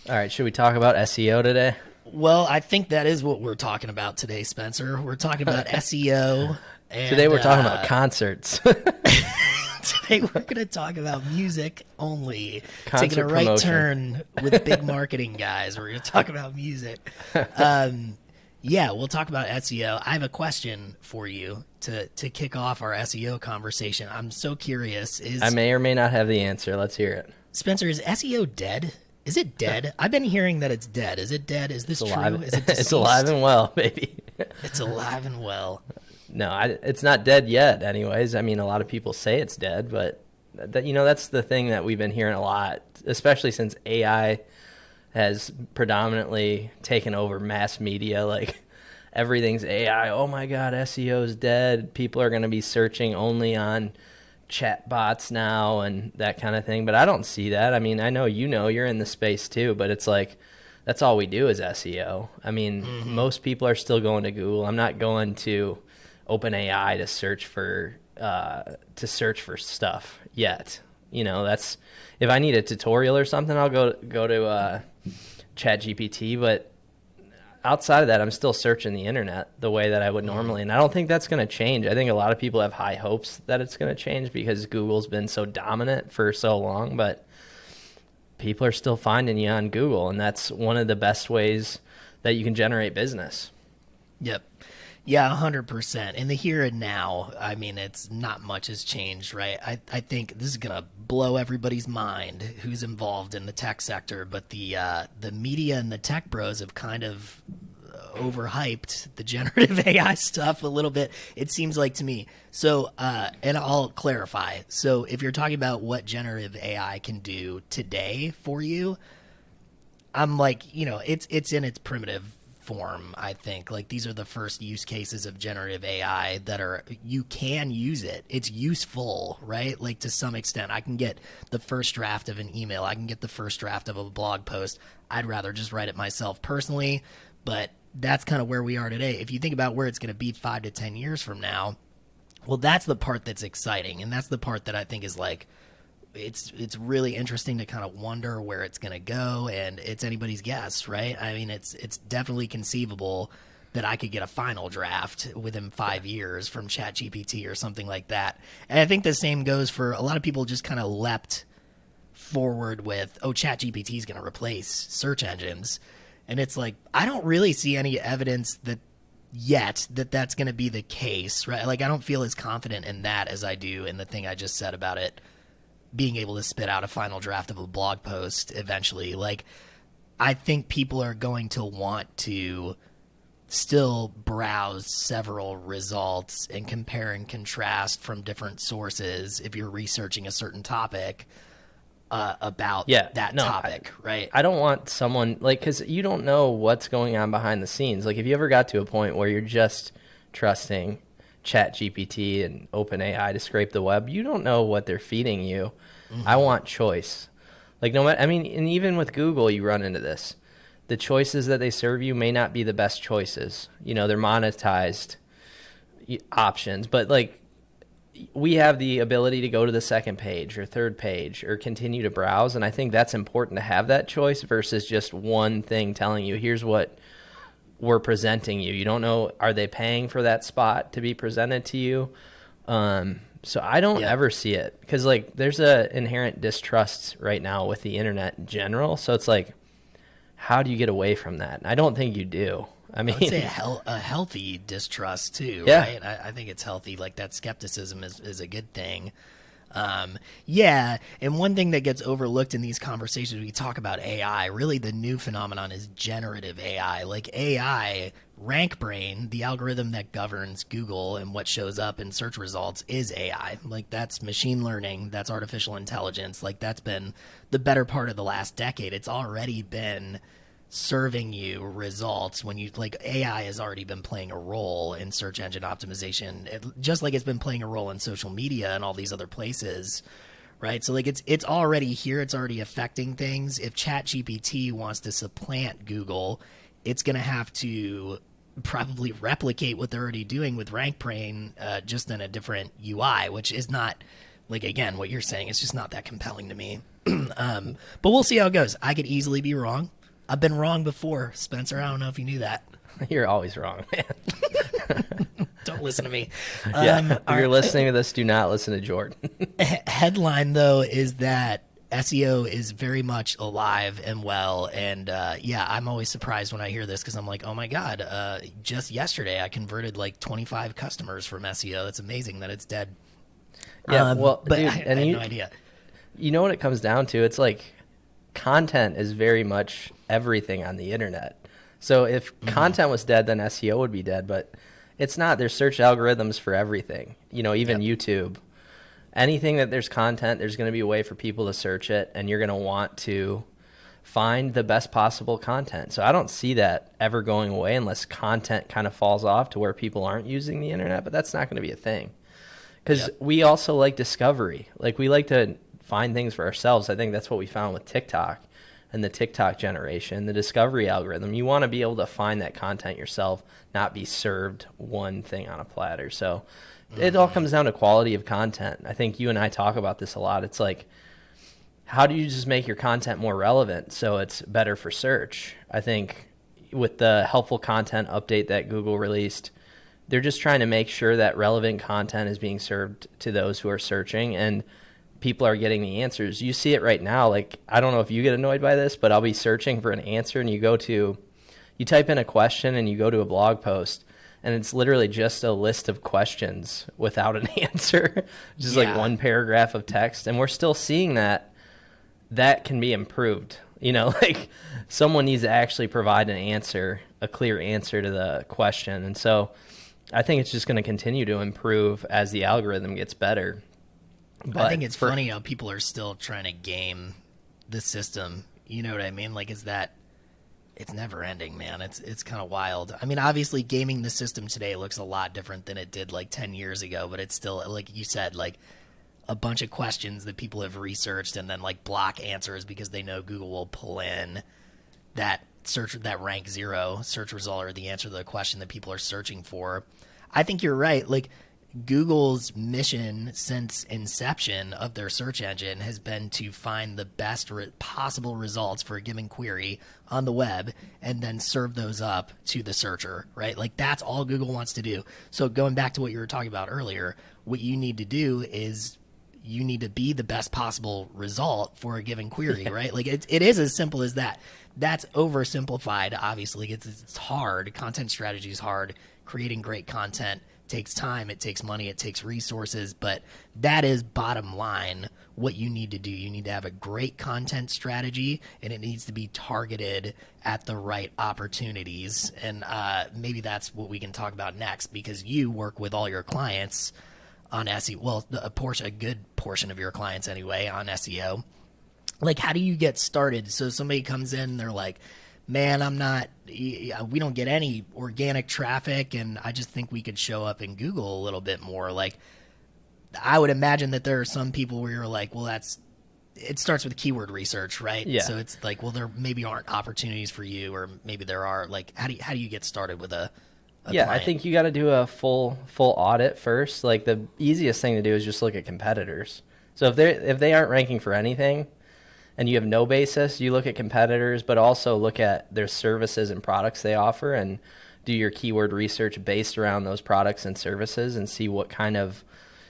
All right, should we talk about SEO today? Well, I think that is what we're talking about today, Spencer. We're talking about SEO. Today And we're talking about concerts. today we're going to talk about music only. Concert Taking a right promotion. turn with big marketing guys. We're going to talk about music. Yeah, we'll talk about SEO. I have a question for you to kick off our SEO conversation. I'm so curious. I may or may not have the answer. Let's hear it. Spencer, is SEO dead? Is it dead? I've been hearing that it's dead. Is it dead? Is this It's true? alive. Is it deceased? It's alive and well, baby. It's alive and well. No, it's not dead yet. Anyways, I mean, a lot of people say it's dead, but that's the thing that we've been hearing a lot, especially since AI has predominantly taken over mass media. Like everything's AI. Oh my God, SEO is dead. People are going to be searching only on chat bots now and that kind of thing. But I don't see that. I mean, I know you're in the space too, but it's like that's all we do is SEO. I mean, most people are still going to Google. I'm not going to OpenAI to search for stuff yet. That's if I need a tutorial or something, I'll go to ChatGPT. But outside of that, I'm still searching the internet the way that I would normally, and I don't think that's going to change. I think a lot of people have high hopes that it's going to change because Google's been so dominant for so long, but people are still finding you on Google, and that's one of the best ways that you can generate business. Yep. Yeah, 100%. In the here and now, I mean, it's not much has changed, right? I think this is going to blow everybody's mind who's involved in the tech sector, but the media and the tech bros have kind of overhyped the generative AI stuff a little bit, it seems like to me. So, and I'll clarify. So if you're talking about what generative AI can do today for you, I'm like, it's in its primitive form. I think like these are the first use cases of generative AI that are, you can use it. It's useful, right? Like to some extent, I can get the first draft of an email. I can get the first draft of a blog post. I'd rather just write it myself personally, but that's kind of where we are today. If you think about where it's going to be 5 to 10 years from now, well, that's the part that's exciting. And that's the part that I think is like, it's really interesting to kind of wonder where it's going to go, and it's anybody's guess, right? I mean, it's definitely conceivable that I could get a final draft within 5 years from ChatGPT or something like that. And I think the same goes for a lot of people just kind of leapt forward with, oh, ChatGPT is going to replace search engines. And it's like, I don't really see any evidence that yet that that's going to be the case, right? Like, I don't feel as confident in that as I do in the thing I just said about it being able to spit out a final draft of a blog post eventually. Like, I think people are going to want to still browse several results and compare and contrast from different sources if you're researching a certain topic about that topic, right? I don't want someone, like, because you don't know what's going on behind the scenes. Like, if you ever got to a point where you're just trusting ChatGPT and OpenAI to scrape the web, you don't know what they're feeding you. I want choice. Like, no matter, I mean, and even with Google, you run into this. The choices that they serve you may not be the best choices. They're monetized options, but like, we have the ability to go to the second page or third page or continue to browse, and I think that's important to have that choice versus just one thing telling you, here's what we're presenting you. You don't know, are they paying for that spot to be presented to you? So I don't ever see it because, like, there's a inherent distrust right now with the internet in general. So it's like, how do you get away from that? I don't think you do. I mean, I would say a healthy distrust too, Yeah. right? I think it's healthy. Like, that skepticism is a good thing. Yeah, and one thing that gets overlooked in these conversations, we talk about AI, really the new phenomenon is generative AI. Like, AI, RankBrain, the algorithm that governs Google and what shows up in search results is AI. Like, that's machine learning, that's artificial intelligence. Like, that's been the better part of the last decade. It's already been serving you results when you, like, AI has already been playing a role in search engine optimization, just like it's been playing a role in social media and all these other places, right? So like, it's already here, it's already affecting things. If ChatGPT wants to supplant Google, it's going to have to probably replicate what they're already doing with RankBrain, just in a different UI, which is not, like, again, what you're saying is just not that compelling to me. But we'll see how it goes. I could easily be wrong. I've been wrong before, Spencer. I don't know if you knew that. You're always wrong, man. Don't listen to me. If you're listening to this, do not listen to Jordan. Headline, though, is that SEO is very much alive and well. And I'm always surprised when I hear this because I'm like, oh my God, just yesterday I converted like 25 customers from SEO. That's amazing that it's dead. Yeah, but dude, I had no idea. You know what it comes down to? It's like content is very much everything on the internet. So if content was dead, then SEO would be dead, but it's not. There's search algorithms for everything. Even YouTube. Anything that there's content, there's going to be a way for people to search it, and you're going to want to find the best possible content. So I don't see that ever going away unless content kind of falls off to where people aren't using the internet, but that's not going to be a thing. Because we also like discovery. Like, we like to find things for ourselves. I think that's what we found with TikTok and the TikTok generation, the discovery algorithm. You want to be able to find that content yourself, not be served one thing on a platter. So it all comes down to quality of content. I think you and I talk about this a lot. It's like, how do you just make your content more relevant so it's better for search? I think with the helpful content update that Google released, they're just trying to make sure that relevant content is being served to those who are searching, and people are getting the answers. You see it right now. Like, I don't know if you get annoyed by this, but I'll be searching for an answer, and you type in a question and you go to a blog post, and it's literally just a list of questions without an answer, just like one paragraph of text. And we're still seeing that can be improved. Like, someone needs to actually provide an answer, a clear answer to the question. And so I think it's just going to continue to improve as the algorithm gets better. But I think it's funny how people are still trying to game the system. You know what I mean? Like, it's never ending, man. It's kind of wild. I mean, obviously gaming the system today looks a lot different than it did like 10 years ago, but it's still, like you said, like a bunch of questions that people have researched and then like block answers because they know Google will pull in that rank 0 search result or the answer to the question that people are searching for. I think you're right. Like, Google's mission since inception of their search engine has been to find the best possible results for a given query on the web and then serve those up to the searcher, right? Like, that's all Google wants to do. So going back to what you were talking about earlier, what you need to do is you need to be the best possible result for a given query, right? Like, it is as simple as that. That's oversimplified, obviously. It's hard. Content strategy is hard. Creating great content takes time, it takes money, it takes resources, but that is bottom line what you need to do. You need to have a great content strategy, and it needs to be targeted at the right opportunities. And maybe that's what we can talk about next, because you work with all your clients on SEO. Well, a good portion of your clients anyway on SEO. Like, how do you get started? So somebody comes in, they're like, man, we don't get any organic traffic, and I just think we could show up in Google a little bit more. Like, I would imagine that there are some people where you're like, well, it starts with keyword research, right? Yeah. So it's like, well, there maybe aren't opportunities for you, or maybe there are. Like, how do you get started with a client? I think you got to do a full audit first. Like, the easiest thing to do is just look at competitors. So if they aren't ranking for anything, and you have no basis, you look at competitors, but also look at their services and products they offer and do your keyword research based around those products and services and see what kind of,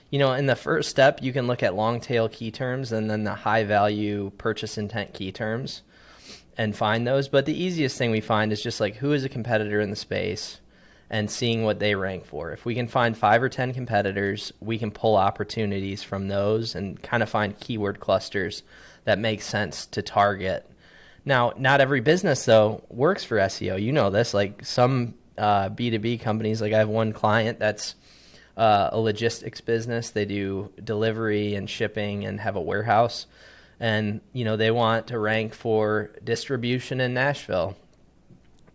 in the first step, you can look at long tail key terms and then the high value purchase intent key terms and find those. But the easiest thing we find is just like, who is a competitor in the space and seeing what they rank for. If we can find 5 or 10 competitors, we can pull opportunities from those and kind of find keyword clusters that makes sense to target. Now, not every business, though, works for SEO. You know this. Like, some B2B companies, like I have one client that's a logistics business. They do delivery and shipping and have a warehouse. And, they want to rank for distribution in Nashville.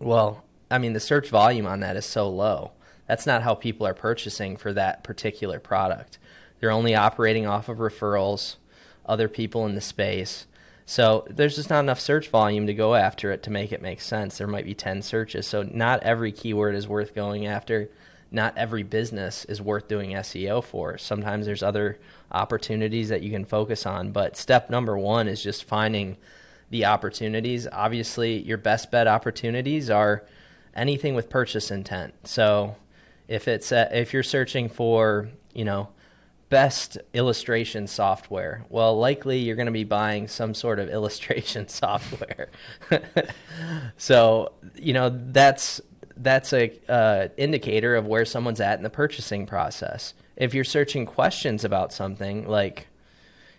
Well, I mean, the search volume on that is so low. That's not how people are purchasing for that particular product. They're only operating off of referrals, other people in the space. So there's just not enough search volume to go after it to make it make sense. There might be 10 searches. So not every keyword is worth going after. Not every business is worth doing SEO for. Sometimes there's other opportunities that you can focus on. But step number 1 is just finding the opportunities. Obviously, your best bet opportunities are anything with purchase intent. So if you're searching for, best illustration software, well, likely you're going to be buying some sort of illustration software. So, that's a indicator of where someone's at in the purchasing process. If you're searching questions about something like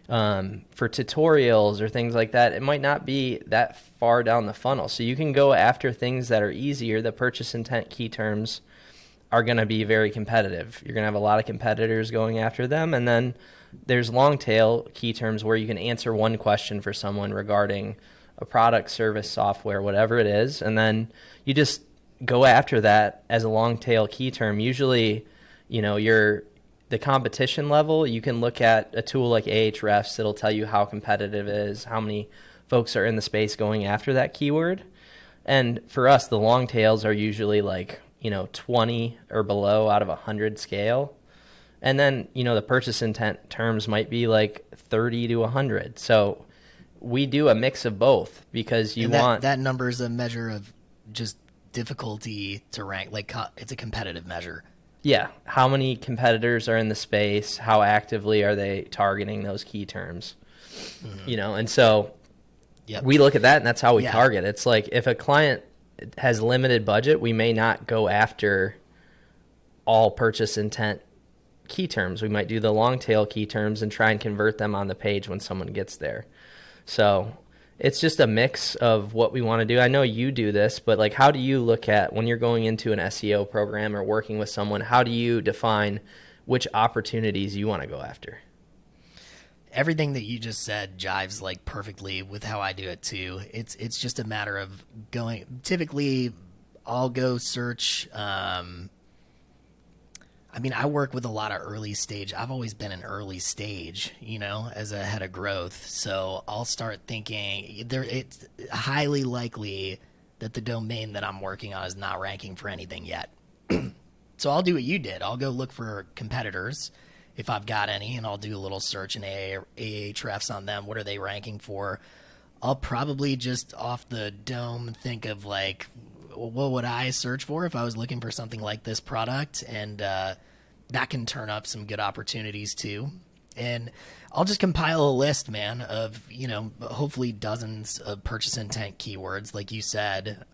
for tutorials or things like that, it might not be that far down the funnel. So you can go after things that are easier. The purchase intent key terms are going to be very competitive. You're going to have a lot of competitors going after them. And then there's long tail key terms where you can answer one question for someone regarding a product, service, software, whatever it is. And then you just go after that as a long tail key term. Usually, the competition level, you can look at a tool like Ahrefs. It'll tell you how competitive it is, how many folks are in the space going after that keyword. And for us, the long tails are usually like, 20 or below out of 100 scale. And then, the purchase intent terms might be like 30 to 100. So we do a mix of both because that number is a measure of just difficulty to rank. Like it's a competitive measure. Yeah. How many competitors are in the space? How actively are they targeting those key terms? Mm-hmm. And so we look at that and that's how we target. It's like if a client has limited budget, we may not go after all purchase intent key terms. We might do the long tail key terms and try and convert them on the page when someone gets there. So it's just a mix of what we want to do. I know you do this, but like, how do you look at when you're going into an SEO program or working with someone, how do you define which opportunities you want to go after? Everything that you just said jives like perfectly with how I do it too. It's just a matter of going. Typically, I'll go search. I work with a lot of early stage. I've always been an early stage, as a head of growth. So I'll start thinking it's highly likely that the domain that I'm working on is not ranking for anything yet. So I'll do what you did. I'll go look for competitors if I've got any, and I'll do a little search in Ahrefs on them. What are they ranking for? I'll probably just off the dome think of like, what would I search for if I was looking for something like this product? And that can turn up some good opportunities too. And I'll just compile a list, man, of, hopefully dozens of purchase intent keywords, like you said,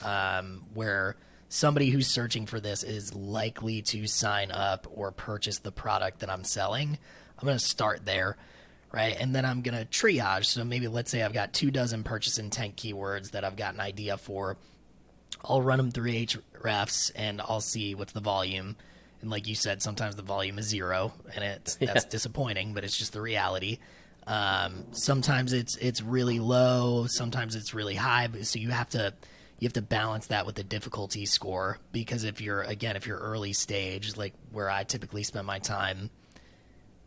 where somebody who's searching for this is likely to sign up or purchase the product that I'm selling. I'm going to start there, right? And then I'm going to triage. So maybe let's say I've got 24 purchase intent keywords that I've got an idea for. I'll run them through Ahrefs and I'll see what's the volume. And like you said, sometimes the volume is 0 and that's disappointing, but it's just the reality. Sometimes it's really low. Sometimes it's really high. So you have to balance that with the difficulty score, because if you're early stage, like where I typically spend my time,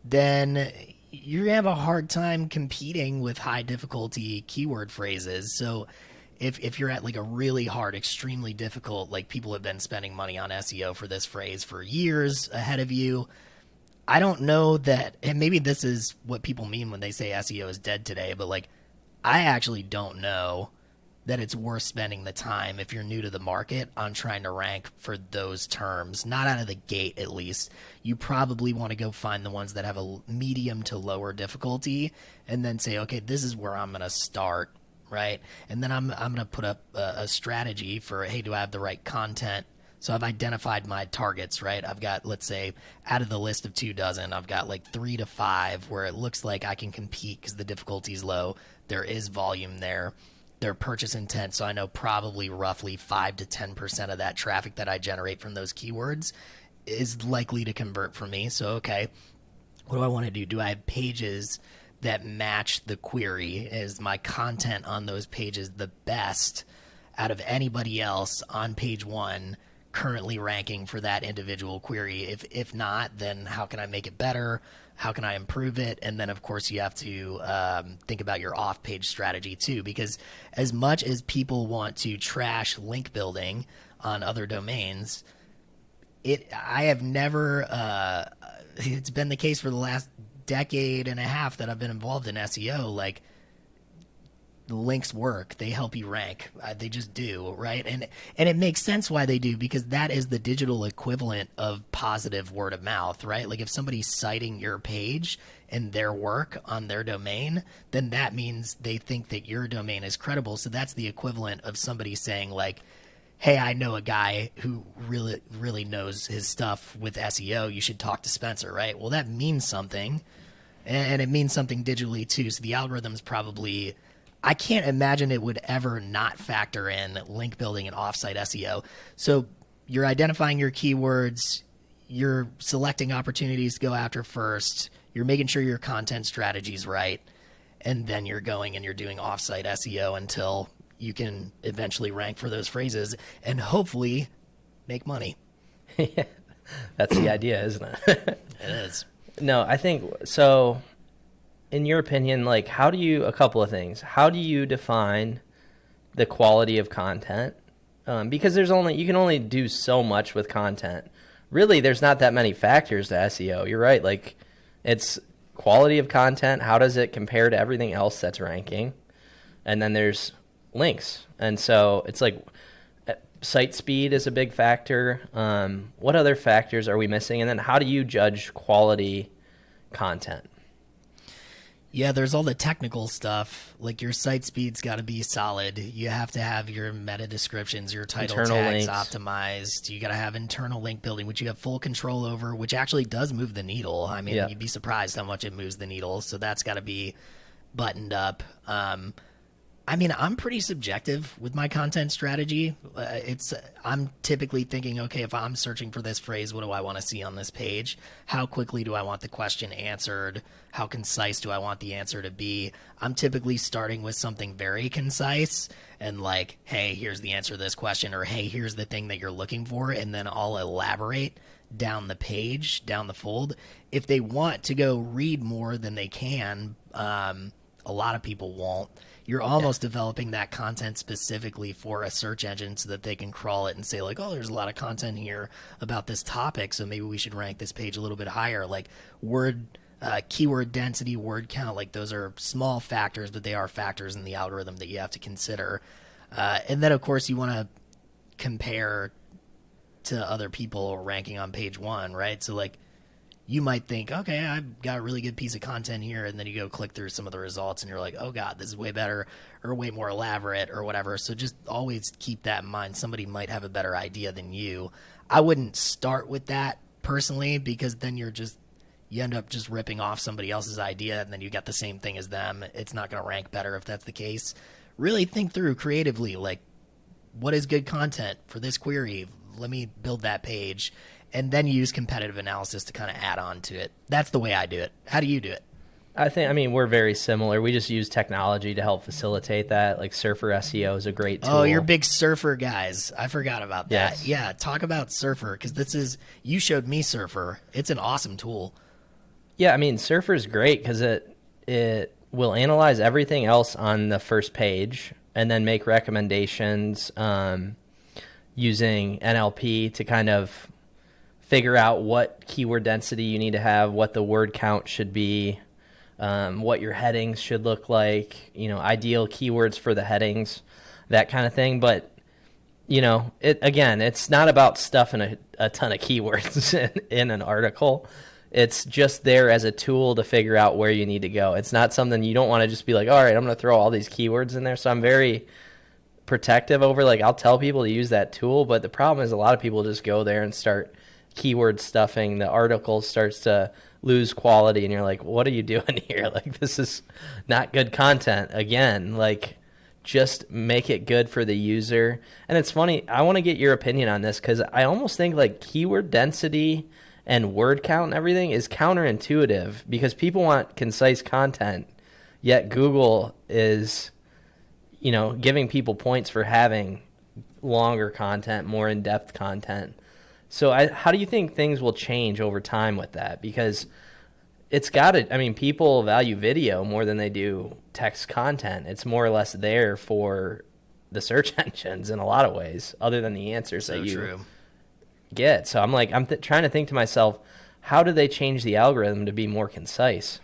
then you're going to have a hard time competing with high difficulty keyword phrases. So if you're at like a really hard, extremely difficult, like people have been spending money on SEO for this phrase for years ahead of you, I don't know that, and maybe this is what people mean when they say SEO is dead today, but like I actually don't know that it's worth spending the time if you're new to the market on trying to rank for those terms. Not out of the gate, at least. You probably want to go find the ones that have a medium to lower difficulty and then say, okay, this is where I'm going to start, right? And then I'm going to put up a strategy for, hey, do I have the right content? So I've identified my targets, right? I've got, let's say, out of the list of 24, I've got like 3 to 5 where it looks like I can compete because the difficulty is low. There is volume there. Their purchase intent, so I know probably roughly 5 to 10% of that traffic that I generate from those keywords is likely to convert for me. So, okay, what do I want to do? Do I have pages that match the query? Is my content on those pages the best out of anybody else on page 1 currently ranking for that individual query? If not, then how can I make it better? How can I improve it? And then, of course, you have to think about your off-page strategy too, because as much as people want to trash link building on other domains, I have never it's been the case for the last decade and a half that I've been involved in SEO. Like, the links work. They help you rank. They just do, right? And it makes sense why they do, because that is the digital equivalent of positive word of mouth, right? Like if somebody's citing your page and their work on their domain, then that means they think that your domain is credible. So that's the equivalent of somebody saying like, hey, I know a guy who really, really knows his stuff with SEO. You should talk to Spencer, right? Well, that means something, and it means something digitally too. So the algorithm's probably, I can't imagine it would ever not factor in link building and offsite SEO. So you're identifying your keywords, you're selecting opportunities to go after first, you're making sure your content strategy's right, and then you're going and you're doing offsite SEO until you can eventually rank for those phrases and hopefully make money. Yeah, that's the idea, isn't it? It is. No, I think so. In your opinion, like, how do you, a couple of things, how do you define the quality of content? Because you can only do so much with content. Really, there's not that many factors to SEO. You're right. Like, it's quality of content. How does it compare to everything else that's ranking? And then there's links. And so it's like site speed is a big factor. What other factors are we missing? And then how do you judge quality content? Yeah, there's all the technical stuff. Like your site speed's got to be solid. You have to have your meta descriptions, your title Internal tags links. optimized. You got to have internal link building, which you have full control over, which actually does move the needle. I mean, Yeah. you'd be surprised how much it moves the needle. So that's got to be buttoned up. I mean, I'm pretty subjective with my content strategy. I'm typically thinking, okay, if I'm searching for this phrase, what do I want to see on this page? How quickly do I want the question answered? How concise do I want the answer to be? I'm typically starting with something very concise and like, hey, here's the answer to this question, or hey, here's the thing that you're looking for, and then I'll elaborate down the page, down the fold. If they want to go read more than they can, a lot of people won't. You're almost developing that content specifically for a search engine so that they can crawl it and say like, oh, there's a lot of content here about this topic, so maybe we should rank this page a little bit higher. Like keyword density, word count, like those are small factors, but they are factors in the algorithm that you have to consider. And then, of course, you want to compare to other people ranking on page one, right? So like, you might think, okay, I've got a really good piece of content here, and then you go click through some of the results, and you're like, oh, God, this is way better or way more elaborate or whatever. So just always keep that in mind. Somebody might have a better idea than you. I wouldn't start with that personally, because then you end up just ripping off somebody else's idea, and then you got the same thing as them. It's not going to rank better if that's the case. Really think through creatively, like, what is good content for this query? Let me build that page. And then use competitive analysis to kind of add on to it. That's the way I do it. How do you do it? I mean, we're very similar. We just use technology to help facilitate that. Like Surfer SEO is a great tool. Oh, you're big Surfer guys. I forgot about that. Yes. Yeah, talk about Surfer, because you showed me Surfer. It's an awesome tool. Yeah, I mean, Surfer's great because it will analyze everything else on the first page and then make recommendations using NLP to kind of figure out what keyword density you need to have, what the word count should be, what your headings should look like, ideal keywords for the headings, that kind of thing. But, it's not about stuffing a ton of keywords in an article. It's just there as a tool to figure out where you need to go. It's not something you don't want to just be like, all right, I'm going to throw all these keywords in there. So I'm very protective over, like, I'll tell people to use that tool. But the problem is a lot of people just go there and start keyword stuffing. The article starts to lose quality, and you're like, what are you doing here? Like, this is not good content. Again, like, just make it good for the user. And it's funny, I want to get your opinion on this, because I almost think like keyword density and word count and everything is counterintuitive, because people want concise content, yet Google is giving people points for having longer content, more in-depth content. So how do you think things will change over time with that? Because people value video more than they do text content. It's more or less there for the search engines in a lot of ways, other than the answers that you get. So I'm trying to think to myself, how do they change the algorithm to be more concise?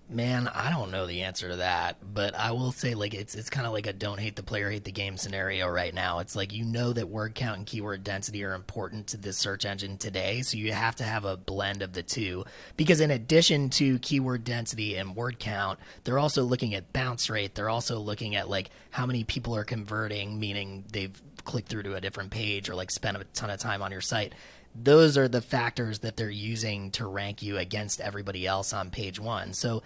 Man, I don't know the answer to that, but I will say like it's kind of like a don't hate the player, hate the game scenario right now. It's like that word count and keyword density are important to this search engine today, so you have to have a blend of the two. Because in addition to keyword density and word count, they're also looking at bounce rate. They're also looking at like how many people are converting, meaning they've clicked through to a different page or like spent a ton of time on your site. Those are the factors that they're using to rank you against everybody else on page one. So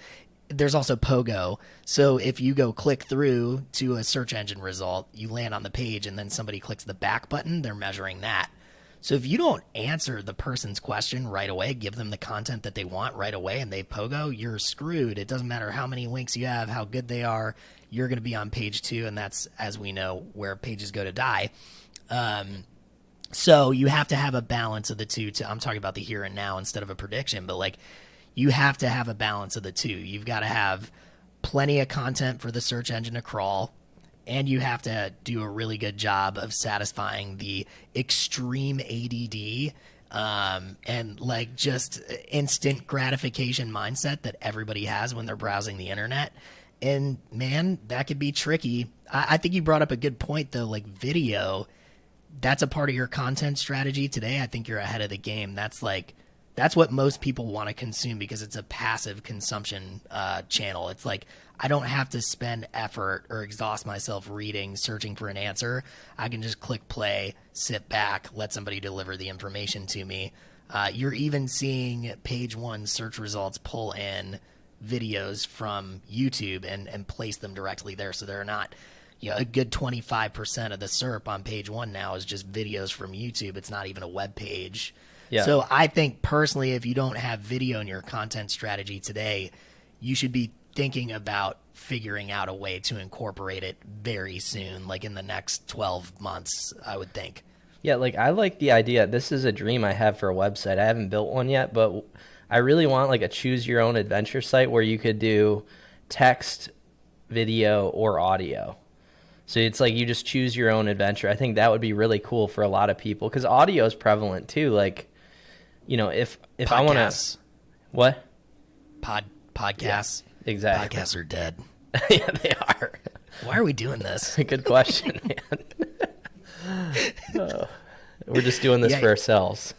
there's also Pogo. So if you go click through to a search engine result, you land on the page and then somebody clicks the back button, they're measuring that. So if you don't answer the person's question right away, give them the content that they want right away, and they Pogo, you're screwed. It doesn't matter how many links you have, how good they are, you're going to be on page two, and that's, as we know, where pages go to die. So you have to have a balance of the two. I'm talking about the here and now instead of a prediction, but like you have to have a balance of the two. You've got to have plenty of content for the search engine to crawl, and you have to do a really good job of satisfying the extreme ADD and like just instant gratification mindset that everybody has when they're browsing the internet. And man, that could be tricky. I think you brought up a good point though, like video. That's a part of your content strategy today. I think you're ahead of the game. That's what most people want to consume because it's a passive consumption channel. It's like I don't have to spend effort or exhaust myself reading, searching for an answer. I can just click play, sit back, let somebody deliver the information to me. You're even seeing page one search results pull in videos from YouTube and place them directly there. So they're not, a good 25% of the SERP on page one now is just videos from YouTube. It's not even a web page. Yeah. So I think personally, if you don't have video in your content strategy today, you should be thinking about figuring out a way to incorporate it very soon, like in the next 12 months, I would think. Yeah, like I like the idea. This is a dream I have for a website. I haven't built one yet, but I really want like a choose your own adventure site where you could do text, video, or audio. So it's like you just choose your own adventure. I think that would be really cool for a lot of people because audio is prevalent too. Like, if podcasts. I want to, what? Podcasts. Yeah, exactly. Podcasts are dead. Yeah, they are. Why are we doing this? Good question, man. We're just doing this for ourselves.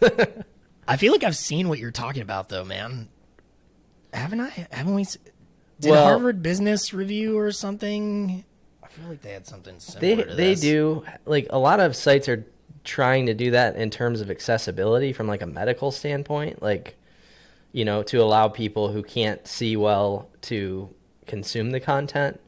I feel like I've seen what you're talking about, though, man. Haven't we? Did Harvard Business Review or something? I feel like they had something similar to this. They do. Like, a lot of sites are trying to do that in terms of accessibility from, like, a medical standpoint. Like, to allow people who can't see well to consume the content.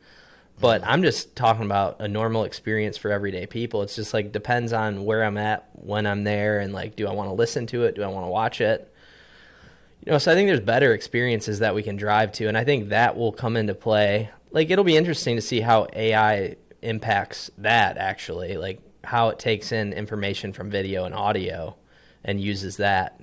But I'm just talking about a normal experience for everyday people. It's just like depends on where I'm at when I'm there and like, do I want to listen to it? Do I want to watch it? So I think there's better experiences that we can drive to. And I think that will come into play. Like it'll be interesting to see how AI impacts that actually, like how it takes in information from video and audio and uses that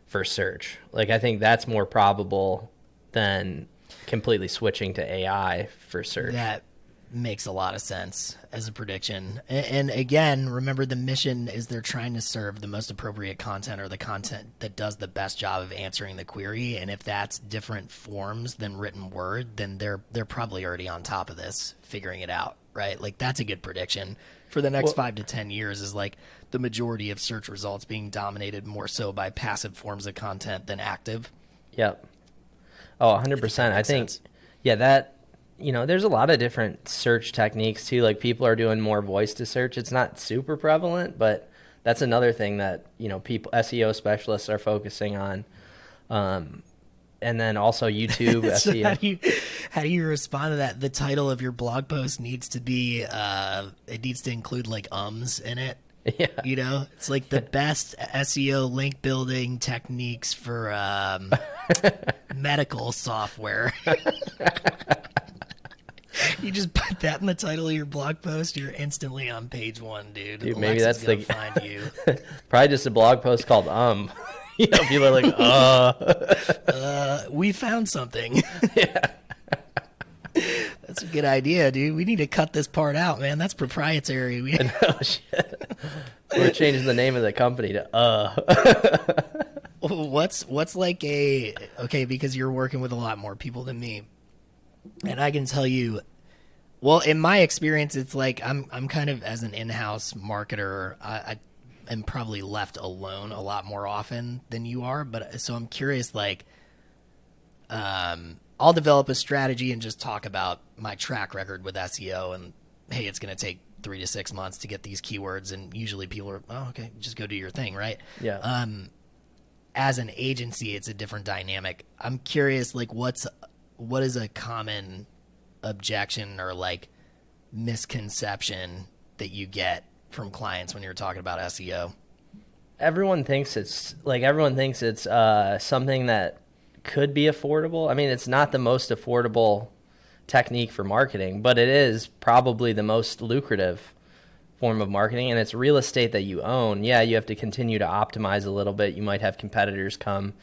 for search. Like I think that's more probable than completely switching to AI for search. That makes a lot of sense as a prediction. And again, remember the mission is they're trying to serve the most appropriate content or the content that does the best job of answering the query. And if that's different forms than written word, then they're probably already on top of this, figuring it out, right? Like that's a good prediction for the next 5 to 10 years is like the majority of search results being dominated more so by passive forms of content than active. Yep. Oh, 100%. I think, that, there's a lot of different search techniques too. Like people are doing more voice to search. It's not super prevalent, but that's another thing that, people, SEO specialists are focusing on. And then also YouTube So SEO. How do you respond to that? The title of your blog post needs to be, it needs to include like ums in it. Yeah. It's like the best SEO link building techniques for medical software. You just put that in the title of your blog post, you're instantly on page one, dude. Maybe that's gonna find you. Probably just a blog post called people are like, we found something. Yeah. That's a good idea, dude. We need to cut this part out, man. That's proprietary. No, shit. We're changing the name of the company to What's like because you're working with a lot more people than me. And I can tell you, well, in my experience, it's like I'm kind of, as an in-house marketer, I am probably left alone a lot more often than you are. But so I'm curious, like, I'll develop a strategy and just talk about my track record with SEO, and hey, it's going to take 3 to 6 months to get these keywords, and usually people are, oh, okay, just go do your thing, right? Yeah. As an agency, it's a different dynamic. I'm curious, like, what is a common objection or like misconception that you get from clients when you're talking about SEO? Everyone thinks it's something that could be affordable. I mean, it's not the most affordable technique for marketing, but it is probably the most lucrative form of marketing, and it's real estate that you own. Yeah, you have to continue to optimize a little bit. You might have competitors come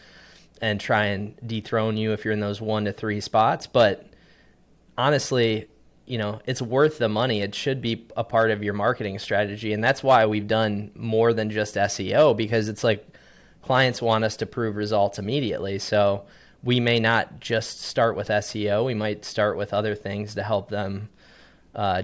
and try and dethrone you if you're in those 1 to 3 spots, but honestly, it's worth the money. It should be a part of your marketing strategy. And that's why we've done more than just SEO, because it's like clients want us to prove results immediately. So we may not just start with SEO. We might start with other things to help them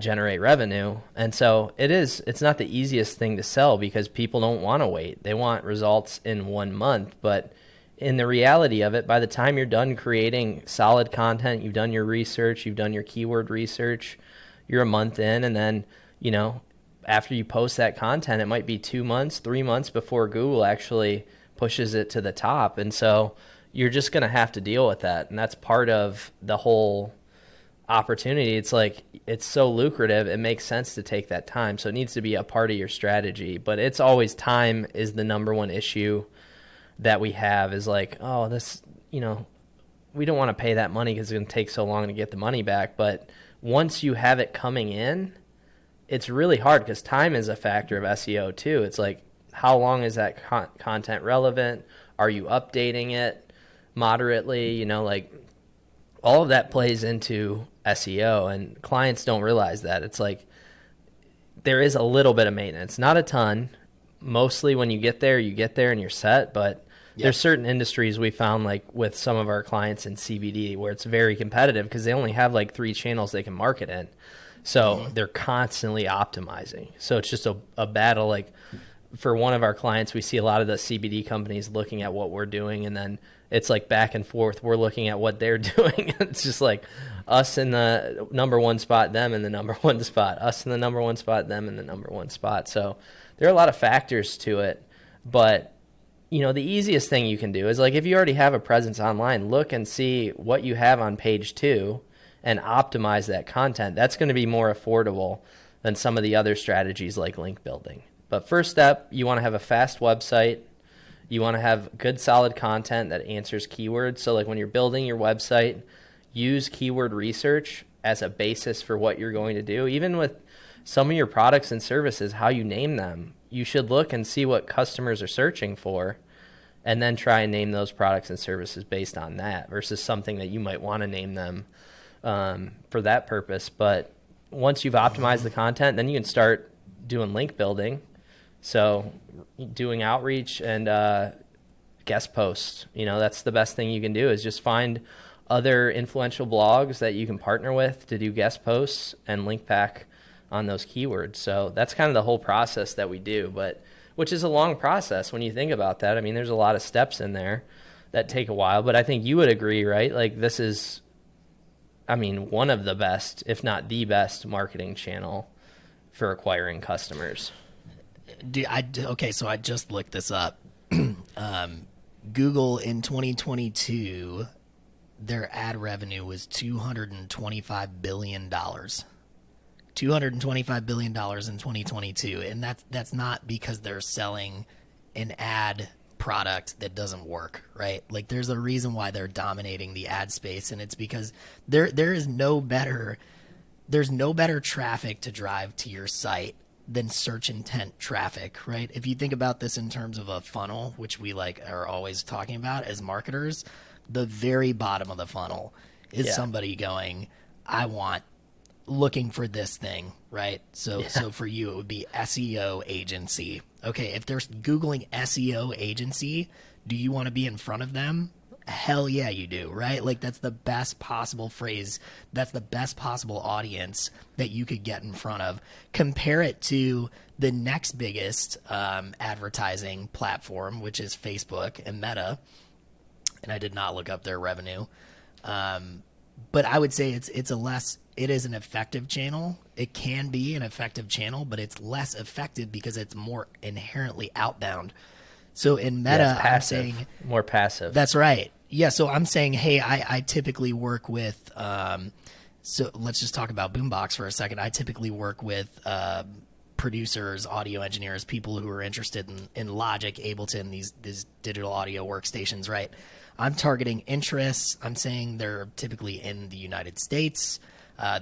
generate revenue. And so it's not the easiest thing to sell, because people don't want to wait. They want results in 1 month. But in the reality of it, by the time you're done creating solid content, you've done your research, you've done your keyword research, you're a month in, and then, after you post that content, it might be 2 months, 3 months before Google actually pushes it to the top. And so you're just going to have to deal with that. And that's part of the whole opportunity. It's like, it's so lucrative, it makes sense to take that time. So it needs to be a part of your strategy. But it's always, time is the number one issue that we have, is like, oh, this, we don't want to pay that money because it's going to take so long to get the money back. But once you have it coming in, it's really hard, because time is a factor of SEO too. It's like, how long is that content relevant? Are you updating it moderately? Like, all of that plays into SEO, and clients don't realize that. It's like, there is a little bit of maintenance, not a ton. Mostly when you get there and you're set. But there's certain industries we found, like with some of our clients in CBD, where it's very competitive because they only have like 3 channels they can market in. So they're constantly optimizing. So it's just a battle. Like, for one of our clients, we see a lot of the CBD companies looking at what we're doing, and then it's like back and forth. We're looking at what they're doing. It's just like us in the number 1 spot, them in the number 1 spot, us in the number 1 spot, them in the number 1 spot. So there are a lot of factors to it. But the easiest thing you can do is, like, if you already have a presence online, look and see what you have on page 2 and optimize that content. That's going to be more affordable than some of the other strategies like link building. But first step, you want to have a fast website. You want to have good, solid content that answers keywords. So like when you're building your website, use keyword research as a basis for what you're going to do. Even with some of your products and services, how you name them, you should look and see what customers are searching for, and then try and name those products and services based on that, versus something that you might want to name them for that purpose. But once you've optimized the content, then you can start doing link building. So doing outreach and guest posts, that's the best thing you can do, is just find other influential blogs that you can partner with to do guest posts and link back on those keywords. So that's kind of the whole process that we do, but which is a long process when you think about that. I mean, there's a lot of steps in there that take a while, but I think you would agree, right? Like, this is, one of the best, if not the best, marketing channel for acquiring customers. Okay, so I just looked this up. Google in 2022, their ad revenue was $225 billion. $225 billion in 2022. And that's not because they're selling an ad product that doesn't work, right? Like, there's a reason why they're dominating the ad space, and it's because there's no better traffic to drive to your site than search intent traffic, right? If you think about this in terms of a funnel, which we are always talking about as marketers, the very bottom of the funnel is somebody going, looking for this thing, right? So for you, it would be SEO agency. Okay, if they're Googling SEO agency, do you want to be in front of them Hell yeah, you do, right? Like, that's the best possible phrase. That's the best possible audience that you could get in front of. Compare it to the next biggest advertising platform, which is Facebook and Meta. And I did not look up their revenue. But I would say it is an effective channel. It can be an effective channel, but it's less effective because it's more inherently outbound. So in Meta, it's I'm passive, saying more passive. that's right. Yeah. So I'm saying, hey, I typically work with, so let's just talk about Boombox for a second. I typically work with producers, audio engineers, people who are interested in Logic, Ableton, these digital audio workstations, right? I'm targeting interests. I'm saying they're typically in the United States.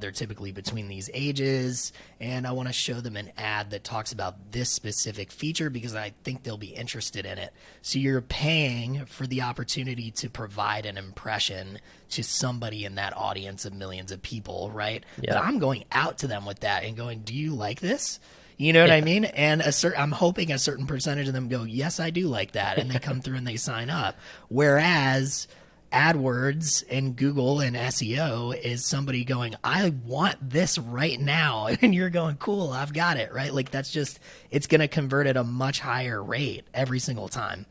They're typically between these ages, and I want to show them an ad that talks about this specific feature because I think they'll be interested in it. So you're paying for the opportunity to provide an impression to somebody in that audience of millions of people, right? Yeah. But I'm going out to them with that and going, do you like this? You know what I mean? And I'm hoping a certain percentage of them go, yes, I do like that. And they come through and they sign up. Whereas AdWords and Google and SEO is somebody going, I want this right now. And you're going, cool, I've got it, right? Like, that's just, it's going to convert at a much higher rate every single time.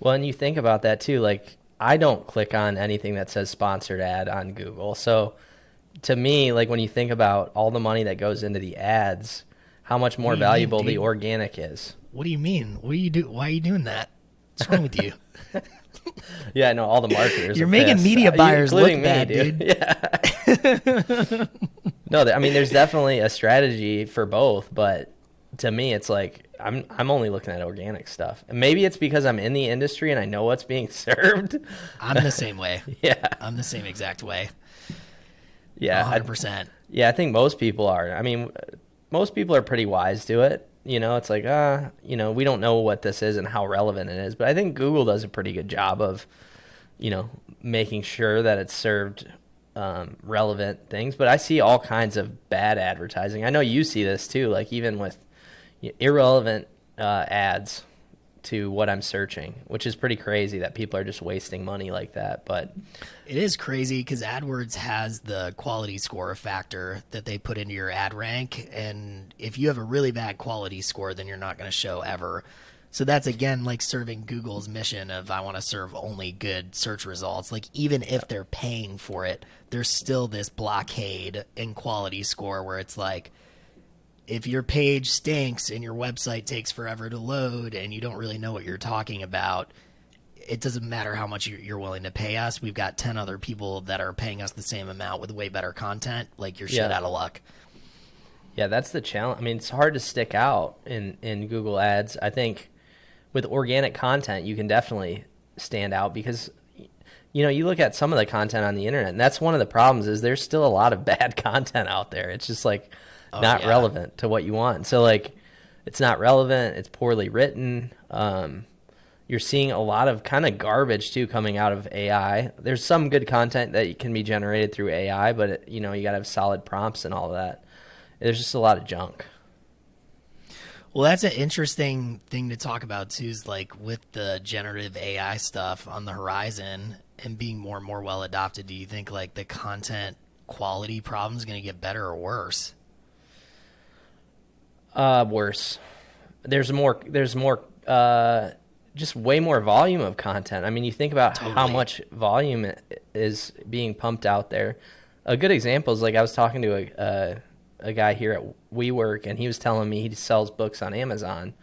Well, and you think about that too. Like, I don't click on anything that says sponsored ad on Google. So to me, like, when you think about all the money that goes into the ads, how much more valuable the organic is. What do you mean? What do you do? Why are you doing that? What's wrong with you? Yeah, I know all the marketers. You're making pissed. media buyers look Me, bad, dude. Yeah. No, I mean, there's definitely a strategy for both, but to me, it's like I'm only looking at organic stuff. And maybe it's because I'm in the industry and I know what's being served. I'm the same way. Yeah, I'm the same exact way. Yeah, 100%. Yeah, I think most people are. I mean, most people are pretty wise to it. You know, it's like, we don't know what this is and how relevant it is. But I think Google does a pretty good job of, making sure that it's served relevant things. But I see all kinds of bad advertising. I know you see this too, like even with irrelevant ads to what I'm searching, which is pretty crazy that people are just wasting money like that. But it is crazy because AdWords has the quality score factor that they put into your ad rank. And if you have a really bad quality score, then you're not going to show ever. So that's, again, like serving Google's mission of I want to serve only good search results. Like, even if they're paying for it, there's still this blockade in quality score where it's like, if your page stinks and your website takes forever to load and you don't really know what you're talking about, it doesn't matter how much you're willing to pay us. We've got 10 other people that are paying us the same amount with way better content. Like, you're shit out of luck. Yeah, that's the challenge. I mean, it's hard to stick out in Google Ads. I think with organic content, you can definitely stand out because, you look at some of the content on the internet, and that's one of the problems is there's still a lot of bad content out there. It's just like not relevant to what you want. So like, it's not relevant. It's poorly written. You're seeing a lot of kind of garbage too coming out of AI. There's some good content that can be generated through AI, but you got to have solid prompts and all of that. There's just a lot of junk. Well, that's an interesting thing to talk about too, is like with the generative AI stuff on the horizon and being more and more well adopted, do you think like the content quality problem is going to get better or worse? Worse. There's more, just way more volume of content. I mean, you think about how much volume is being pumped out there. A good example is like I was talking to a guy here at WeWork, and he was telling me he sells books on Amazon,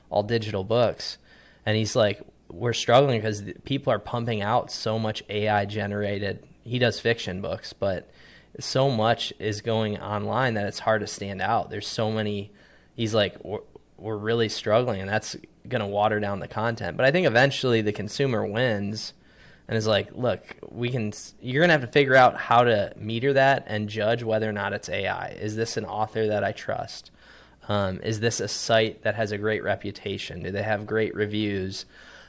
all digital books. And he's like, we're struggling because people are pumping out so much AI generated. He does fiction books, but so much is going online that it's hard to stand out. There's so many. He's like, we're really struggling, and that's going to water down the content. But I think eventually the consumer wins and is like, look, you're going to have to figure out how to meter that and judge whether or not it's AI. Is this an author that I trust? Is this a site that has a great reputation? Do they have great reviews?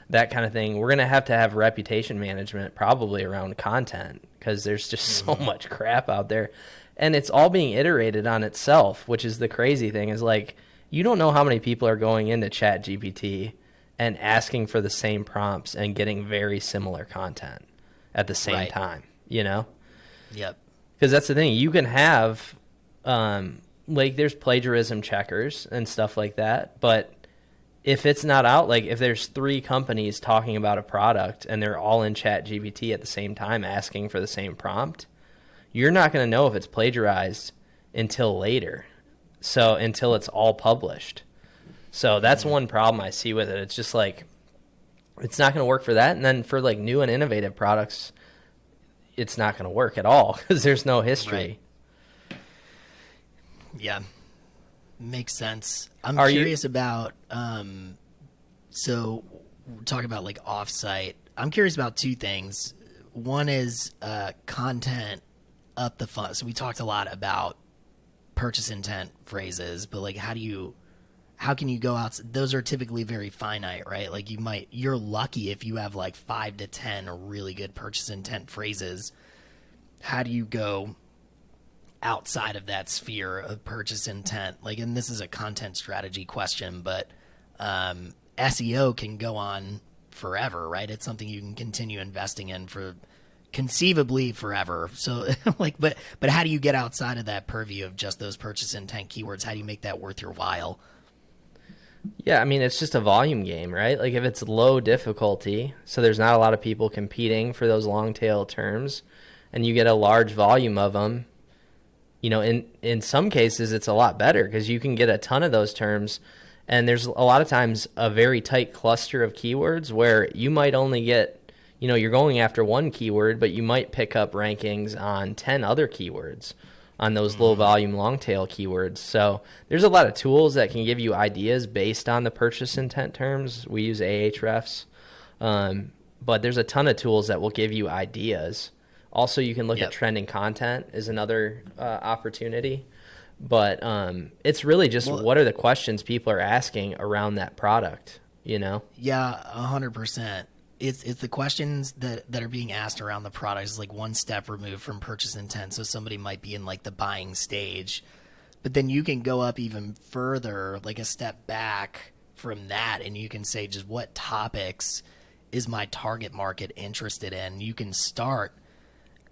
That kind of thing. We're going to have reputation management probably around content because there's just so much crap out there. And it's all being iterated on itself, which is the crazy thing is like, you don't know how many people are going into ChatGPT and asking for the same prompts and getting very similar content. at the same Right. time, you know? Yep. Because that's the thing. You can have, like, there's plagiarism checkers and stuff like that. But if it's not out, like, if there's 3 companies talking about a product and they're all in Chat GPT at the same time asking for the same prompt, you're not going to know if it's plagiarized until later. So until it's all published. So that's one problem I see with it. It's just like, it's not going to work for that. And then for like new and innovative products, it's not going to work at all because there's no history. Right. Yeah, makes sense. I'm Are you- curious about so we're talking about like offsite. I'm curious about 2 things. One is content up the fun. So we talked a lot about purchase intent phrases, but like how can you go out? Those are typically very finite, right? Like you're lucky if you have like 5 to 10 really good purchase intent phrases. How do you go outside of that sphere of purchase intent? Like, and this is a content strategy question, but SEO can go on forever, right? It's something you can continue investing in for conceivably forever. So like, but how do you get outside of that purview of just those purchase intent keywords? How do you make that worth your while? Yeah, I mean, it's just a volume game, right? Like if it's low difficulty, so there's not a lot of people competing for those long tail terms, and you get a large volume of them, you know, in some cases it's a lot better because you can get a ton of those terms, and there's a lot of times a very tight cluster of keywords where you might only get, you know, you're going after one keyword, but you might pick up rankings on 10 other keywords on those low volume long tail keywords. So there's a lot of tools that can give you ideas based on the purchase intent terms. We use Ahrefs, but there's a ton of tools that will give you ideas. Also, you can look at trending content is another opportunity. But it's really just what are the questions people are asking around that product, you know? Yeah, 100%. It's the questions that are being asked around the product is like one step removed from purchase intent. So somebody might be in like the buying stage, but then you can go up even further, like a step back from that, and you can say just what topics is my target market interested in. You can start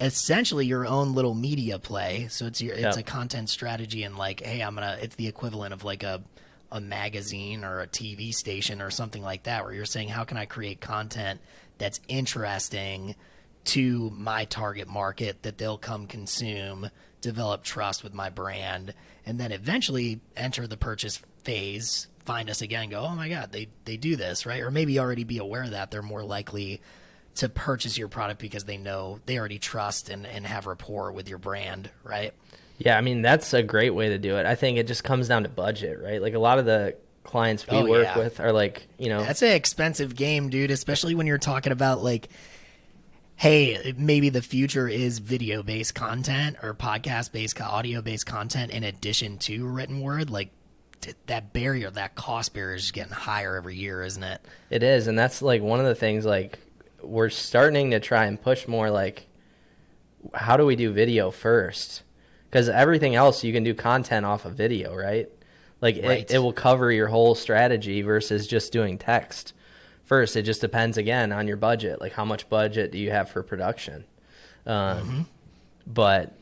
essentially your own little media play. So it's a content strategy, and like, hey, it's the equivalent of like a magazine or a TV station or something like that, where you're saying, how can I create content that's interesting to my target market that they'll come consume, develop trust with my brand, and then eventually enter the purchase phase, find us again, go, oh my God, they do this, right? Or maybe already be aware that they're more likely to purchase your product because they know they already trust and have rapport with your brand, right? Yeah, I mean, that's a great way to do it. I think it just comes down to budget, right? Like a lot of the clients we work with are like, you know. That's an expensive game, dude, especially when you're talking about like, hey, maybe the future is video-based content or podcast-based, audio-based content in addition to written word. Like that barrier, that cost barrier is just getting higher every year, isn't it? It is, and that's like one of the things like we're starting to try and push more like, how do we do video first? Because everything else you can do content off of video, right? Like it will cover your whole strategy versus just doing text first. It just depends again on your budget. Like how much budget do you have for production? But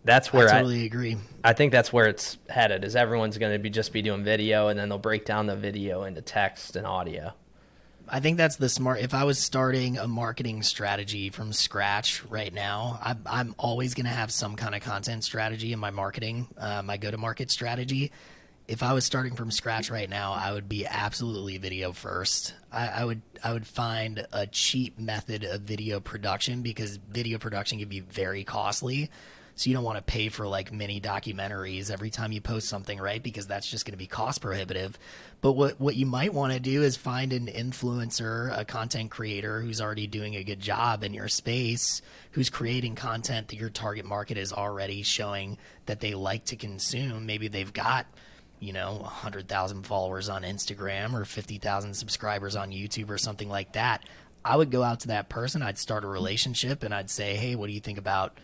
that's where I totally agree. I think that's where it's headed. Is everyone's going to just be doing video, and then they'll break down the video into text and audio. I think that's the smart. If I was starting a marketing strategy from scratch right now, I'm always going to have some kind of content strategy in my marketing, my go-to-market strategy. If I was starting from scratch right now, I would be absolutely video first. I would find a cheap method of video production because video production can be very costly. So you don't want to pay for like mini documentaries every time you post something, right? Because that's just going to be cost prohibitive. But what you might want to do is find an influencer, a content creator who's already doing a good job in your space, who's creating content that your target market is already showing that they like to consume. Maybe they've got, 100,000 followers on Instagram or 50,000 subscribers on YouTube or something like that. I would go out to that person. I'd start a relationship and I'd say, hey, what do you think about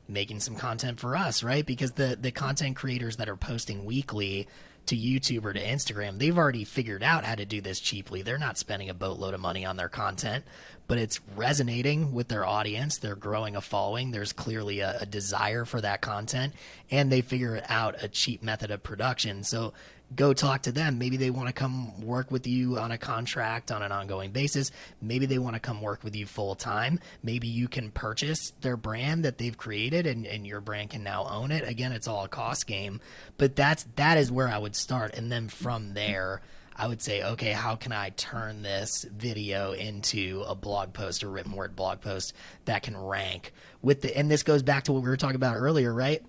making some content for us, right? Because the content creators that are posting weekly, to YouTube or to Instagram, they've already figured out how to do this cheaply. They're not spending a boatload of money on their content, but it's resonating with their audience. They're growing a following. There's clearly a desire for that content, and they figure out a cheap method of production. So go talk to them. Maybe they want to come work with you on a contract on an ongoing basis. Maybe they want to come work with you full time. Maybe you can purchase their brand that they've created and your brand can now own it. Again, it's all a cost game, but that is where I would start. And then from there, I would say, okay, how can I turn this video into a blog post or written word blog post that can rank with and this goes back to what we were talking about earlier, right?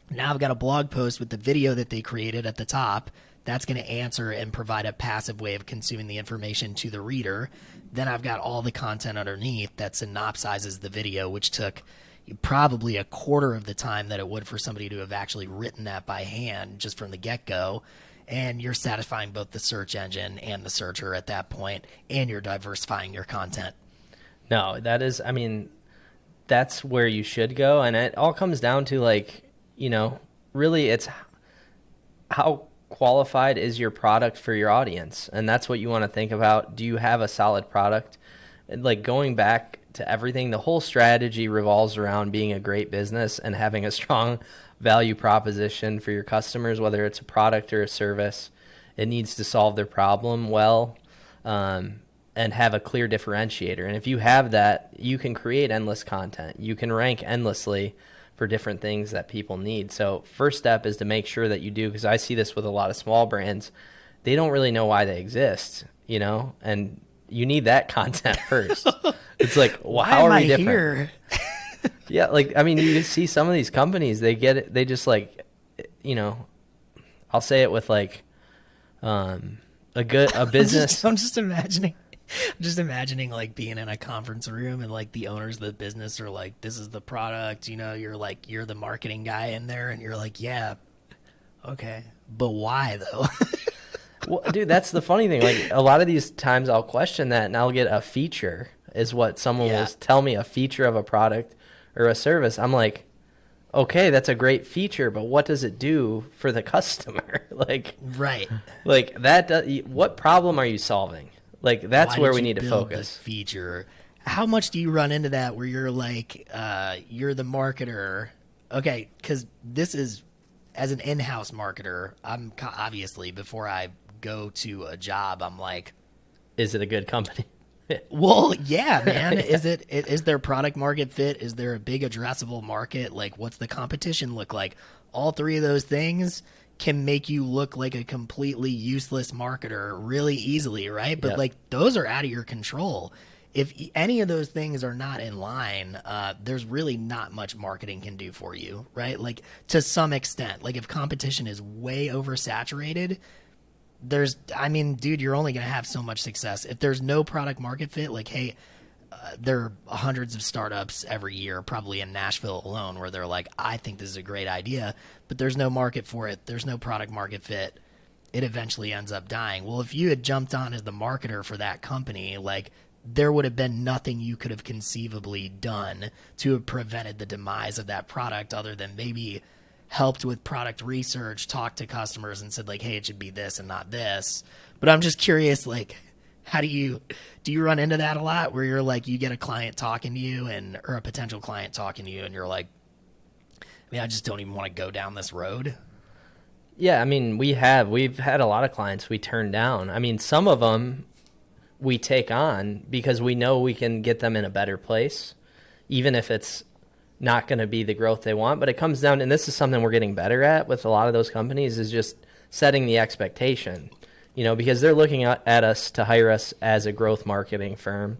Now I've got a blog post with the video that they created at the top. That's going to answer and provide a passive way of consuming the information to the reader. Then I've got all the content underneath that synopsizes the video, which took probably a quarter of the time that it would for somebody to have actually written that by hand just from the get-go. And you're satisfying both the search engine and the searcher at that point, and you're diversifying your content. No, that is, I mean, that's where you should go. And it all comes down to, like, you know, really it's how qualified is your product for your audience? And that's what you want to think about. Do you have a solid product? And like going back to everything, the whole strategy revolves around being a great business and having a strong value proposition for your customers, whether it's a product or a service. It needs to solve their problem well, and have a clear differentiator. And if you have that, you can create endless content. You can rank endlessly for different things that people need. So first step is to make sure that you do, because I see this with a lot of small brands. They don't really know why they exist, you know, and you need that content first. It's like, well, how are we different? Here? Yeah, like, I mean, you see some of these companies, they get it, they just like, you know, I'll say it with like a business. I'm just imagining like being in a conference room and like the owners of the business are like, this is the product, you know, you're the marketing guy in there and you're like, yeah, okay, but why though? Well, dude, that's the funny thing. Like a lot of these times I'll question that and I'll get a feature is what someone will tell me, a feature of a product or a service. I'm like, okay, that's a great feature, but what does it do for the customer? Like, right. Like what problem are you solving? Like that's where we need to focus. The feature. How much do you run into that where you're like, you're the marketer? Okay, because this is, as an in-house marketer, I'm obviously, before I go to a job, I'm like, is it a good company? Well, yeah, man. Is there product market fit? Is there a big addressable market? Like, what's the competition look like? All three of those things can make you look like a completely useless marketer really easily, right? But like those are out of your control. If any of those things are not in line, there's really not much marketing can do for you, right? Like to some extent, like if competition is way oversaturated, dude, you're only going to have so much success. If there's no product market fit, like, hey, there are hundreds of startups every year, probably in Nashville alone, where they're like, I think this is a great idea, but there's no market for it. There's no product market fit. It eventually ends up dying. Well, if you had jumped on as the marketer for that company, like there would have been nothing you could have conceivably done to have prevented the demise of that product other than maybe helped with product research, talked to customers and said like, hey, it should be this and not this. But I'm just curious, like, how do you run into that a lot where you're like, you get a client talking to you or a potential client talking to you and you're like, I just don't even want to go down this road? Yeah, I mean, we've had a lot of clients we turn down. I mean, some of them we take on because we know we can get them in a better place, even if it's not going to be the growth they want. But it comes down, and this is something we're getting better at with a lot of those companies, is just setting the expectation, you know, because they're looking at us to hire us as a growth marketing firm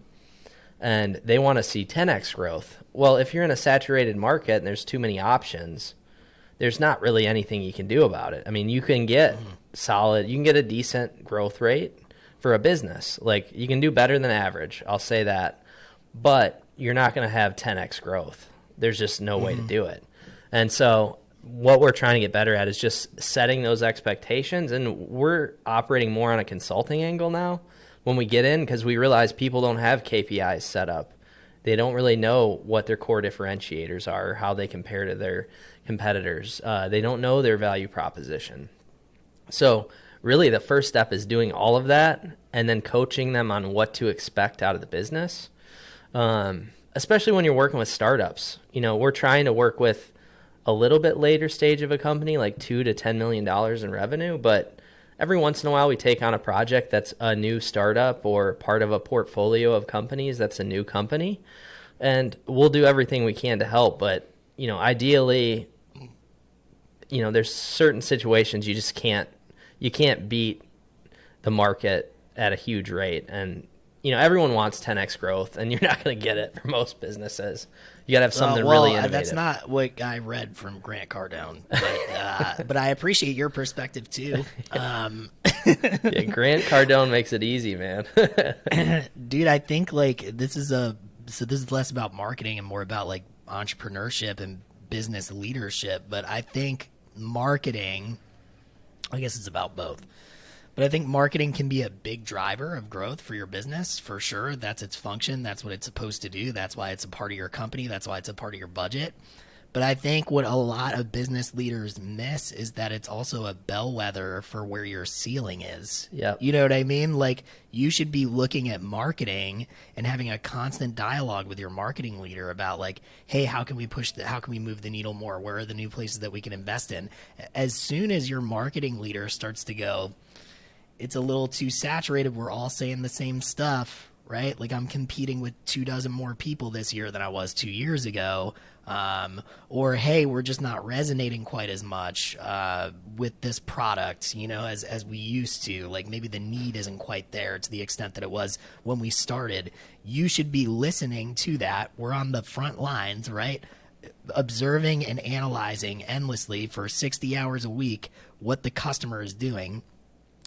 and they want to see 10x growth. Well, if you're in a saturated market and there's too many options, there's not really anything you can do about it. I mean, you can get you can get a decent growth rate for a business. Like you can do better than average, I'll say that, but you're not going to have 10x growth. There's just no way to do it. And so what we're trying to get better at is just setting those expectations. And we're operating more on a consulting angle now when we get in, because we realize people don't have KPIs set up. They don't really know what their core differentiators are, or how they compare to their competitors. They don't know their value proposition. So really the first step is doing all of that and then coaching them on what to expect out of the business. Especially when you're working with startups. We're trying to work with a little bit later stage of a company, like $2 to $10 million in revenue, but every once in a while we take on a project that's a new startup or part of a portfolio of companies that's a new company, and we'll do everything we can to help. But ideally, there's certain situations you can't beat the market at a huge rate, and everyone wants 10x growth, and you're not going to get it for most businesses. You got to have something really innovative. That's not what I read from Grant Cardone, but I appreciate your perspective too. Yeah, Grant Cardone makes it easy, man. Dude, I think this is less about marketing and more about like entrepreneurship and business leadership. But I think marketing, I guess it's about both. But I think marketing can be a big driver of growth for your business, for sure. That's its function. That's what it's supposed to do. That's why it's a part of your company. That's why it's a part of your budget. But I think what a lot of business leaders miss is that it's also a bellwether for where your ceiling is. Yeah. You know what I mean? Like, you should be looking at marketing and having a constant dialogue with your marketing leader about like, hey, how can we move the needle more? Where are the new places that we can invest in? As soon as your marketing leader starts to go, it's a little too saturated, we're all saying the same stuff, right? Like, I'm competing with 24 more people this year than I was 2 years ago. Or, hey, we're just not resonating quite as much with this product, as we used to. Like, maybe the need isn't quite there to the extent that it was when we started. You should be listening to that. We're on the front lines, right? Observing and analyzing endlessly for 60 hours a week what the customer is doing.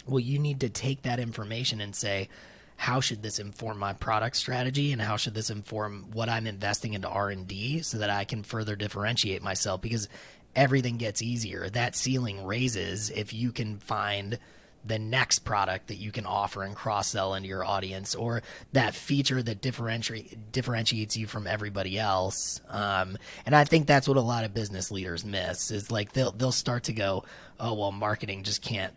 Well, you need to take that information and say, how should this inform my product strategy, and how should this inform what I'm investing into R&D so that I can further differentiate myself? Because everything gets easier. That ceiling raises if you can find the next product that you can offer and cross-sell into your audience, or that feature that differentiates you from everybody else. And I think that's what a lot of business leaders miss, is like they'll start to go, oh, well, marketing just can't,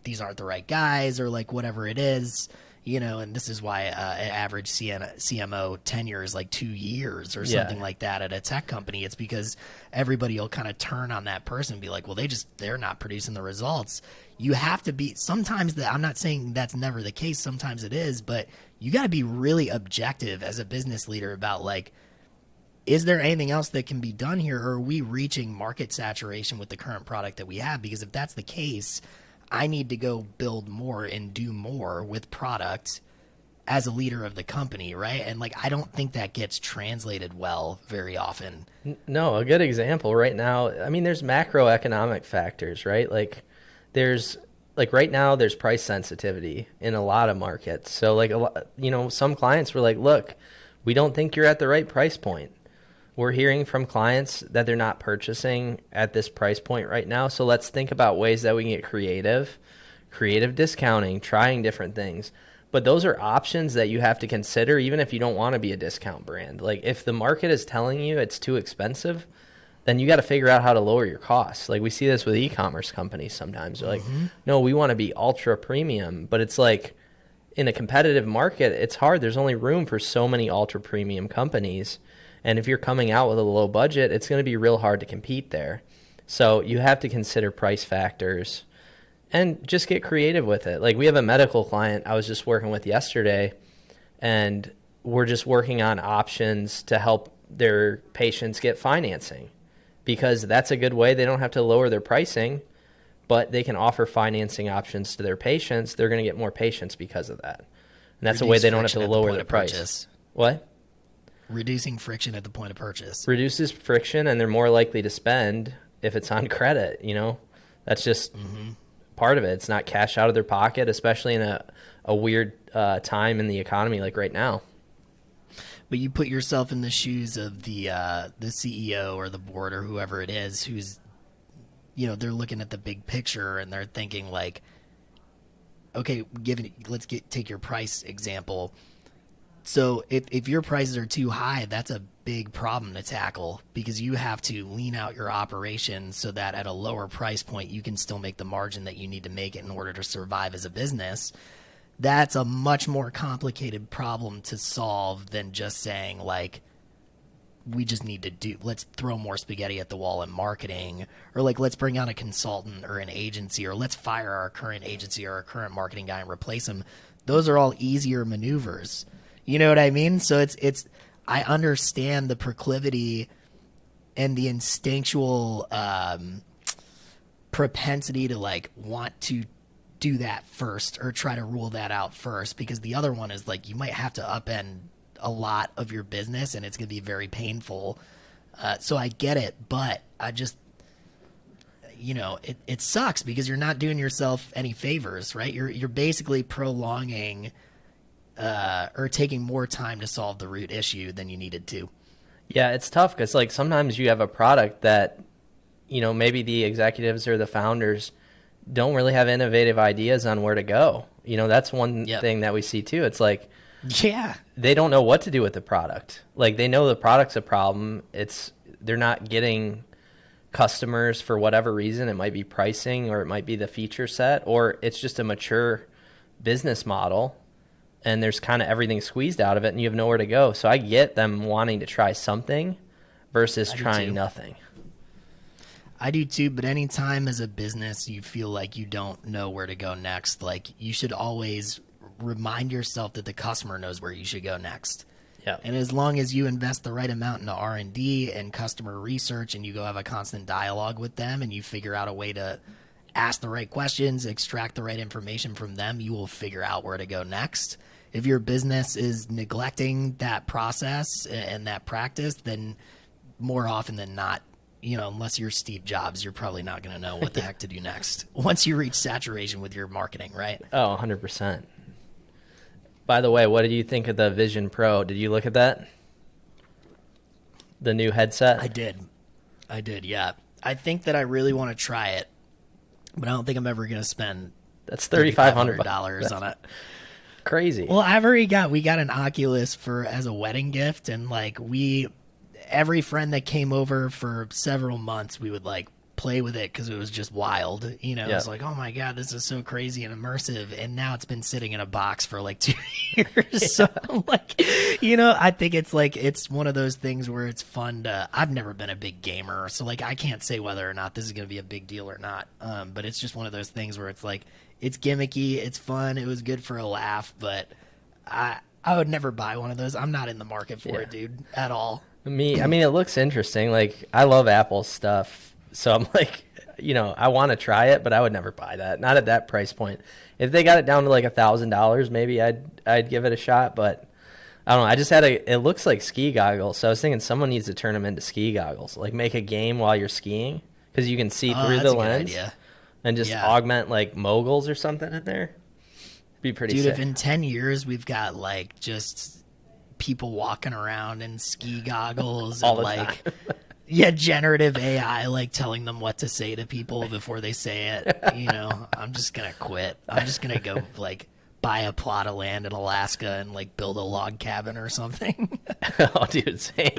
these aren't the right guys, or like whatever it is. And this is why an average CMO tenure is like 2 years or something like that at a tech company. It's because everybody will kind of turn on that person and be like, well, they're not producing the results. You have to be, sometimes I'm not saying that's never the case. Sometimes it is, but you got to be really objective as a business leader about like, is there anything else that can be done here? Or are we reaching market saturation with the current product that we have? Because if that's the case, I need to go build more and do more with product as a leader of the company, right? And like, I don't think that gets translated well very often. No, a good example right now, there's macroeconomic factors, right? Right now there's price sensitivity in a lot of markets. So some clients were like, look, we don't think you're at the right price point. We're hearing from clients that they're not purchasing at this price point right now. So let's think about ways that we can get creative discounting, trying different things. But those are options that you have to consider, even if you don't want to be a discount brand. Like, if the market is telling you it's too expensive, then you got to figure out how to lower your costs. Like, we see this with e-commerce companies sometimes. They're like, no, we want to be ultra premium. But it's like, in a competitive market, it's hard. There's only room for so many ultra premium companies. And if you're coming out with a low budget, it's going to be real hard to compete there. So you have to consider price factors and just get creative with it. Like, we have a medical client I was just working with yesterday, and we're just working on options to help their patients get financing, because that's a good way. They don't have to lower their pricing, but they can offer financing options to their patients. They're going to get more patients because of that. And that's a way they don't have to lower their price. What? Reducing friction at the point of purchase. Reduces friction, and they're more likely to spend if it's on credit. That's just part of it. It's not cash out of their pocket, especially in a weird time in the economy like right now. But you put yourself in the shoes of the CEO or the board or whoever it is, who's, they're looking at the big picture and they're thinking like, okay, take your price example. So if your prices are too high, that's a big problem to tackle because you have to lean out your operation so that at a lower price point you can still make the margin that you need to make it in order to survive as a business. That's a much more complicated problem to solve than just saying like we just need to let's throw more spaghetti at the wall in marketing, or like let's bring on a consultant or an agency, or let's fire our current agency or our current marketing guy and replace him. Those are all easier maneuvers. You know what I mean? So it's I understand the proclivity and the instinctual propensity to like want to do that first or try to rule that out first, because the other one is like you might have to upend a lot of your business and it's going to be very painful. So I get it, but I just, it sucks because you're not doing yourself any favors, right? You're basically prolonging or taking more time to solve the root issue than you needed to. Yeah, it's tough because like sometimes you have a product that, maybe the executives or the founders don't really have innovative ideas on where to go. That's one thing that we see too. It's like, yeah, they don't know what to do with the product. Like they know the product's a problem. They're not getting customers for whatever reason. It might be pricing, or it might be the feature set, or it's just a mature business model and there's kind of everything squeezed out of it and you have nowhere to go. So I get them wanting to try something versus trying nothing. I do too, but anytime as a business you feel like you don't know where to go next, like you should always remind yourself that the customer knows where you should go next. Yeah. And as long as you invest the right amount into R&D and customer research and you go have a constant dialogue with them and you figure out a way to ask the right questions, extract the right information from them, you will figure out where to go next. If your business is neglecting that process and that practice, then more often than not, unless you're Steve Jobs, you're probably not going to know what the heck to do next once you reach saturation with your marketing, right? Oh, 100%. By the way, what did you think of the Vision Pro? Did you look at that? The new headset? I did, yeah. I think that I really want to try it, but I don't think I'm ever going to spend that's $3,500 on it. Crazy. Well, we got an Oculus as a wedding gift, and like every friend that came over for several months, we would like play with it because it was just wild. It was like, oh my God, this is so crazy and immersive. And now it's been sitting in a box for like 2 years. Yeah. So I'm like, I think it's one of those things where it's fun I've never been a big gamer. So like, I can't say whether or not this is going to be a big deal or not. But it's just one of those things where it's like, it's gimmicky. It's fun. It was good for a laugh, but I would never buy one of those. I'm not in the market for it, dude, at all. I mean, it looks interesting. Like, I love Apple stuff, so I'm like, I want to try it, but I would never buy that. Not at that price point. If they got it down to like $1,000, maybe I'd give it a shot. But I don't know. I just had it looks like ski goggles, so I was thinking someone needs to turn them into ski goggles. Like make a game while you're skiing because you can see through the lens, idea. And just augment like moguls or something in there. Be pretty sick. Dude, if in 10 years we've got like just people walking around in ski goggles all and the like time. generative AI like telling them what to say to people before they say it, I'm just gonna quit. I'm just gonna go like buy a plot of land in Alaska and like build a log cabin or something. Oh dude, same.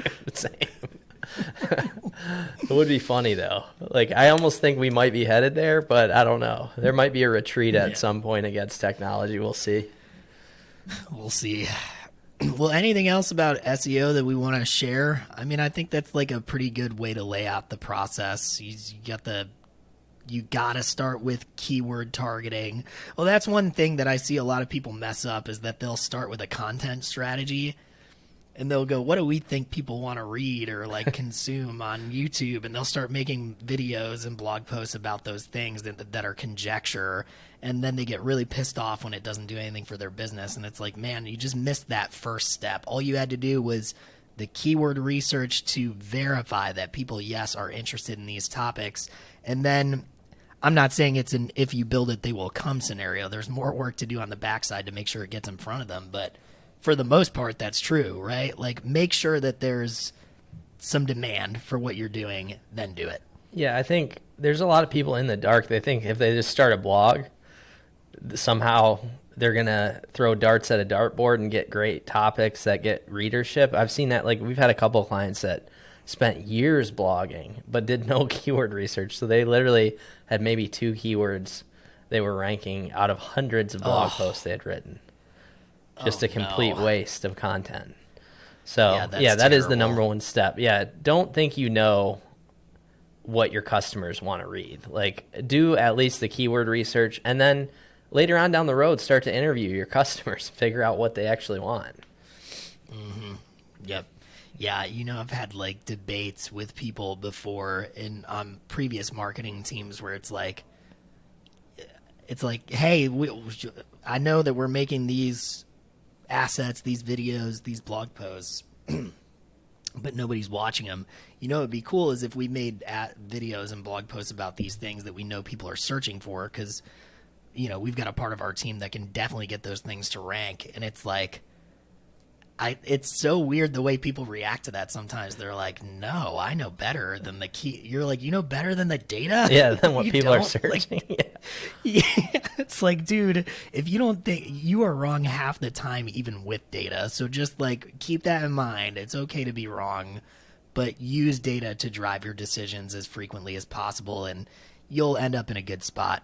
It would be funny though. Like I almost think we might be headed there, but I don't know. There might be a retreat at some point against technology. We'll see. Well, anything else about SEO that we want to share? I mean, I think that's like a pretty good way to lay out the process. You got to start with keyword targeting. Well, that's one thing that I see a lot of people mess up is that they'll start with a content strategy and they'll go, what do we think people want to read or like consume on YouTube? And they'll start making videos and blog posts about those things that are conjecture. And then they get really pissed off when it doesn't do anything for their business. And it's like, man, you just missed that first step. All you had to do was the keyword research to verify that people, yes, are interested in these topics. And then I'm not saying it's an if you build it, they will come scenario. There's more work to do on the backside to make sure it gets in front of them. But for the most part, that's true, right? Like make sure that there's some demand for what you're doing, then do it. Yeah, I think there's a lot of people in the dark. They think if they just start a blog, somehow they're going to throw darts at a dartboard and get great topics that get readership. I've seen that. Like, we've had a couple of clients that spent years blogging but did no keyword research. So they literally had maybe 2 keywords they were ranking out of hundreds of blog posts they had written. Just a complete waste of content. So, yeah, that is the number one step. Yeah, don't think you know what your customers want to read. Like, do at least the keyword research, and then later on down the road, start to interview your customers, figure out what they actually want. Mm-hmm. Yep. Yeah, I've had like debates with people before on previous marketing teams where it's like, hey, I know that we're making these assets, these videos, these blog posts, but nobody's watching them. What'd be cool is if we made videos and blog posts about these things that we know people are searching for, because we've got a part of our team that can definitely get those things to rank. And it's like, it's so weird the way people react to that. Sometimes they're like, no, I know better than the key. You're like, better than the data? Yeah, than what people are searching. Like, yeah, it's like, dude, if you don't think, you are wrong half the time, even with data. So just like, keep that in mind. It's okay to be wrong, but use data to drive your decisions as frequently as possible, and you'll end up in a good spot,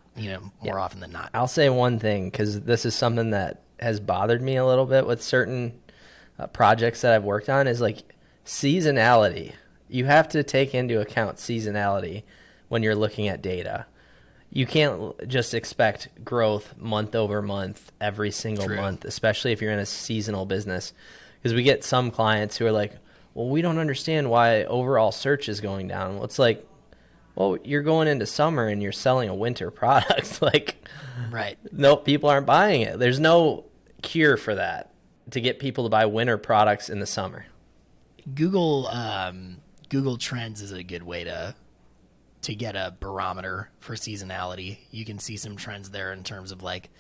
more often than not. I'll say one thing, because this is something that has bothered me a little bit with certain projects that I've worked on, is like seasonality. You have to take into account seasonality when you're looking at data. You can't just expect growth month over month every single month, especially if you're in a seasonal business, because we get some clients who are like, well, we don't understand why overall search is going down. Well, it's like, well, you're going into summer and you're selling a winter product. Like, right. No, people aren't buying it. There's no cure for that, to get people to buy winter products in the summer. Google Trends is a good way to get a barometer for seasonality. You can see some trends there in terms of like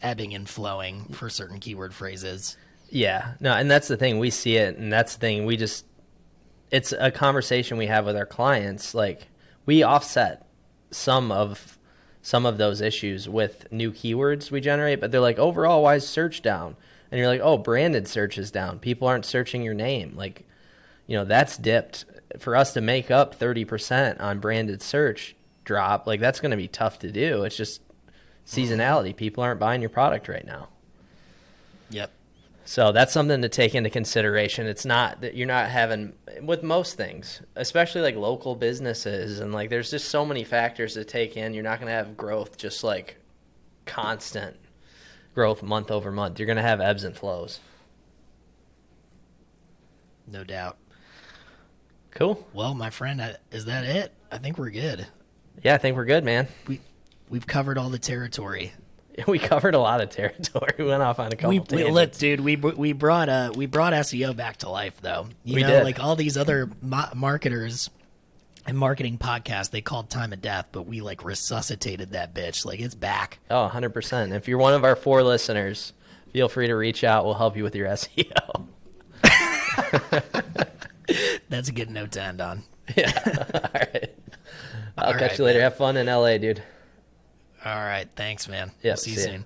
ebbing and flowing for certain keyword phrases. Yeah, no, and that's the thing. We see it, and that's the thing. It's a conversation we have with our clients. Like, we offset some of those issues with new keywords we generate, but they're like, overall, why is search down? And you're like, oh, branded search is down. People aren't searching your name. Like, that's dipped. For us to make up 30% on branded search drop, like, that's going to be tough to do. It's just seasonality. People aren't buying your product right now. Yep. So that's something to take into consideration. It's not that you're not having, with most things, especially like local businesses, and like there's just so many factors to take in. You're not going to have growth just like constant growth month over month. You're going to have ebbs and flows. No doubt. Cool. Well, my friend, is that it? I think we're good. Yeah, I think we're good, man. We've covered all the territory. We covered a lot of territory. We went off on a couple tangents. Look, dude, we brought SEO back to life, though. We did. Like all these other marketers and marketing podcasts, they called time of death, but we like resuscitated that bitch. Like, it's back. Oh, 100%. If you're one of our 4 listeners, feel free to reach out. We'll help you with your SEO. That's a good note to end on. Yeah. All right. I'll catch you later. Man. Have fun in LA, dude. All right. Thanks, man. Yeah. We'll see you soon.